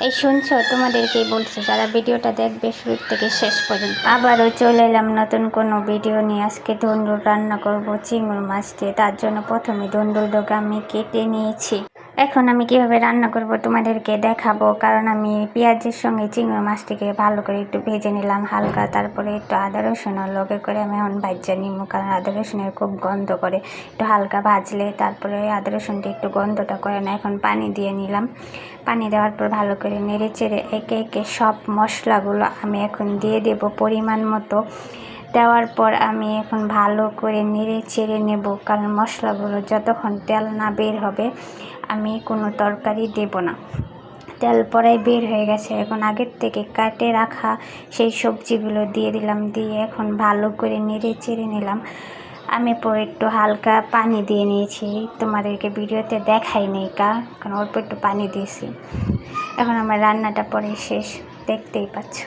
এই শুনছো, তোমাদেরকেই বলছি যারা ভিডিওটা দেখবে শুরু থেকে শেষ পর্যন্ত। আবারও চলে এলাম নতুন কোনো ভিডিও নিয়ে। আজকে ধুন্দুল রান্না করব চিংড়ি মাছ দিয়ে। তার জন্য প্রথমে ধুন্দুলটাকে আমি কেটে নিয়েছি। এখন আমি কিভাবে রান্না করব তোমাদেরকে দেখাবো, কারণ আমি পেঁয়াজের সঙ্গে চিংড়ি মাছটিকে ভালো করে একটু ভেজে নিলাম হালকা। তারপরে একটু আদা রসুন লগে করে আমি এখন ভাজা নিব, কারণ আদা রসুনের খুব গন্ধ করে। একটু হালকা ভাজলে তারপরে আদা রসুনটা একটু গন্ধটা করে না। এখন পানি দিয়ে নিলাম। পানি দেওয়ার পর ভালো করে নেড়ে চেড়ে একে একে সব মশলাগুলো আমি এখন দিয়ে দেব পরিমাণ মতো। দেওয়ার পর আমি এখন ভালো করে নেড়ে চেড়ে নেব, কারণ মশলাগুলো যতক্ষণ তেল না বের হবে আমি কোনো তরকারি দেব না। তেল পরাই বের হয়ে গেছে। এখন আগের থেকে কাটে রাখা সেই সবজিগুলো দিয়ে দিলাম। দিয়ে এখন ভালো করে নেড়ে চেড়ে নিলাম। আমি পরে একটু হালকা পানি দিয়ে নিয়েছি, তোমাদেরকে ভিডিওতে দেখাই নেই কারণ অল্প একটু পানি দিয়েছি। এখন আমার রান্নাটা পরে শেষ, দেখতেই পাচ্ছ।